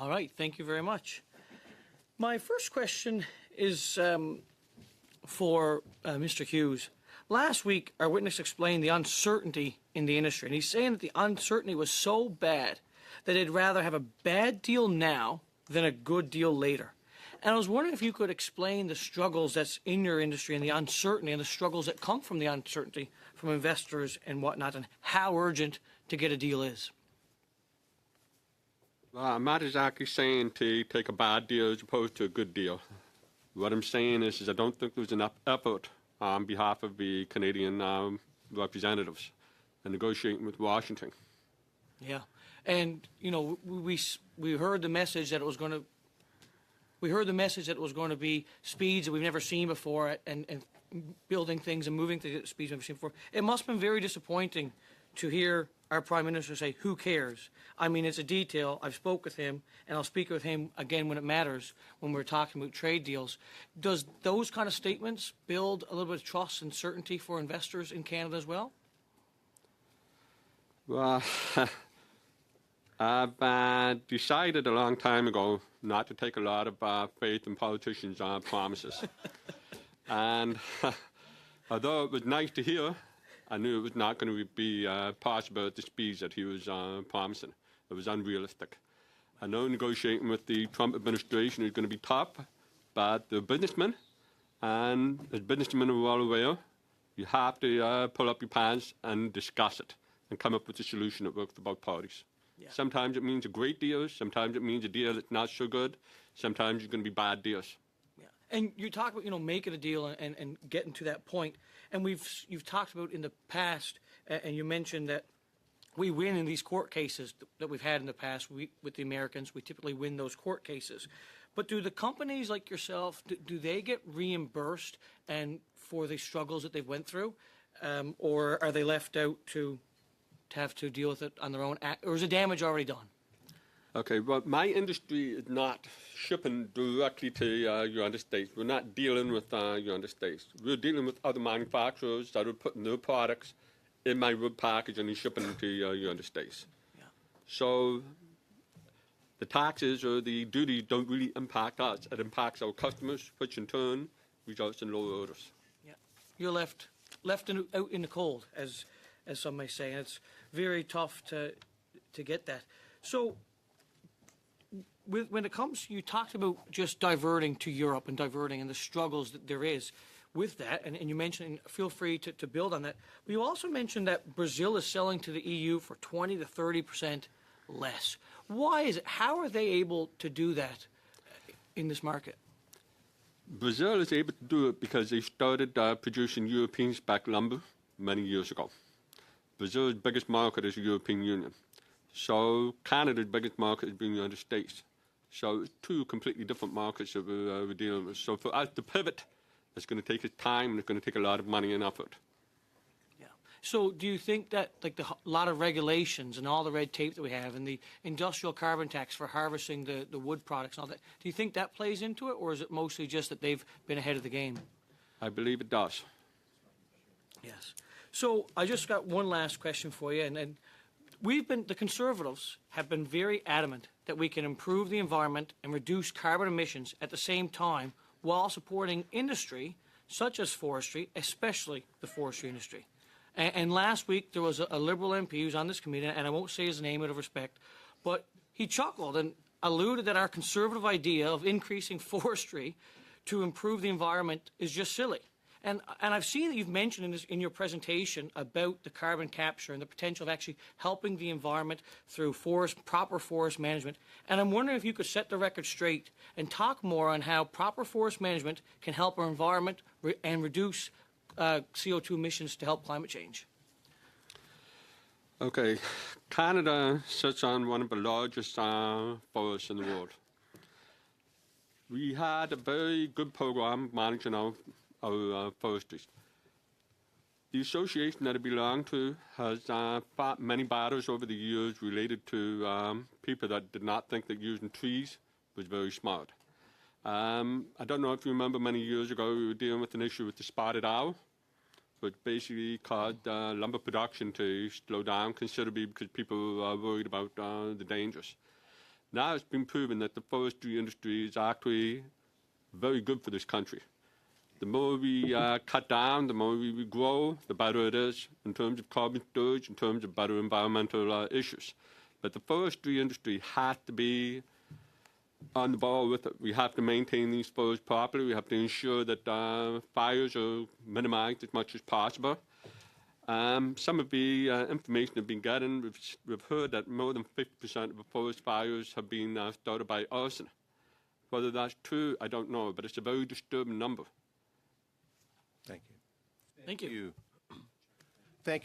All right, thank you very much. My first question is for Mr. Hughes. Last week, our witness explained the uncertainty in the industry, and he's saying that the uncertainty was so bad that they'd rather have a bad deal now than a good deal later. And I was wondering if you could explain the struggles that's in your industry and the uncertainty and the struggles that come from the uncertainty from investors and whatnot, and how urgent to get a deal is. I'm not exactly saying to take a bad deal as opposed to a good deal. What I'm saying is I don't think there's enough effort on behalf of the Canadian representatives in negotiating with Washington. Yeah, and you know we heard the message that it was going to. We heard the message that it was going to be speeds that we've never seen before, and building things and moving things at speeds we've never seen before. It must have been very disappointing to hear our Prime Minister say, "Who cares?" I mean, it's a detail. I've spoke with him, and I'll speak with him again when it matters, when we're talking about trade deals. Does those kind of statements build a little bit of trust and certainty for investors in Canada as well? Well, I've decided a long time ago not to take a lot of faith in politicians' promises. And although it was nice to hear, I knew it was not going to be possible at the speeds that he was promising. It was unrealistic. I know negotiating with the Trump administration is going to be tough, but the businessmen, and as businessmen are well aware, you have to pull up your pants and discuss it and come up with a solution that works for both parties. Yeah. Sometimes it means a great deal, sometimes it means a deal that's not so good, sometimes it's going to be bad deals. Yeah. And you talk about, making a deal and getting to that point. And you've talked about in the past, and you mentioned that we win in these court cases that we've had in the past. With the Americans, we typically win those court cases. But do the companies like yourself, do they get reimbursed and for the struggles that they've went through? Or are they left out to have to deal with it on their own? Or is the damage already done? Okay, well, my industry is not shipping directly to United States. We're not dealing with United States. We're dealing with other manufacturers that are putting their products in my wood package and shipping them to United States. Yeah. So the taxes or the duties don't really impact us. It impacts our customers, which in turn results in lower orders. Yeah, you're left out in the cold, as some may say, and it's very tough to get that. So when it comes, you talked about just diverting to Europe and the struggles that there is with that, and you mentioned, feel free to build on that. But you also mentioned that Brazil is selling to the EU for 20 to 30% less. Why is it? How are they able to do that in this market? Brazil is able to do it because they started producing European spec lumber many years ago. Brazil's biggest market is the European Union. So Canada's biggest market is the United States. So it's two completely different markets that we're dealing with. So for us to pivot, it's going to take us time and it's going to take a lot of money and effort. Yeah. So do you think that a lot of regulations and all the red tape that we have and the industrial carbon tax for harvesting the wood products and all that, do you think that plays into it, or is it mostly just that they've been ahead of the game? I believe it does. Yes. So I just got one last question for you, and the Conservatives have been very adamant that we can improve the environment and reduce carbon emissions at the same time while supporting industry such as forestry, especially the forestry industry. And last week there was a Liberal MP who was on this committee, and I won't say his name out of respect, but he chuckled and alluded that our Conservative idea of increasing forestry to improve the environment is just silly. And I've seen that you've mentioned in your presentation about the carbon capture and the potential of actually helping the environment through proper forest management. And I'm wondering if you could set the record straight and talk more on how proper forest management can help our environment and reduce CO2 emissions to help climate change. Okay, Canada sits on one of the largest forests in the world. We had a very good program managing our forestry. The association that I belong to has fought many battles over the years related to people that did not think that using trees was very smart. I don't know if you remember, many years ago we were dealing with an issue with the spotted owl, which basically caused lumber production to slow down considerably because people are worried about the dangers. Now it's been proven that the forestry industry is actually very good for this country. The more we cut down, the more we grow, the better it is in terms of carbon storage, in terms of better environmental issues. But the forestry industry has to be on the ball with it. We have to maintain these forests properly. We have to ensure that fires are minimized as much as possible. Some of the information we've been getting, we've heard that more than 50% of the forest fires have been started by arson. Whether that's true, I don't know, but it's a very disturbing number. Thank you. Thank you. You.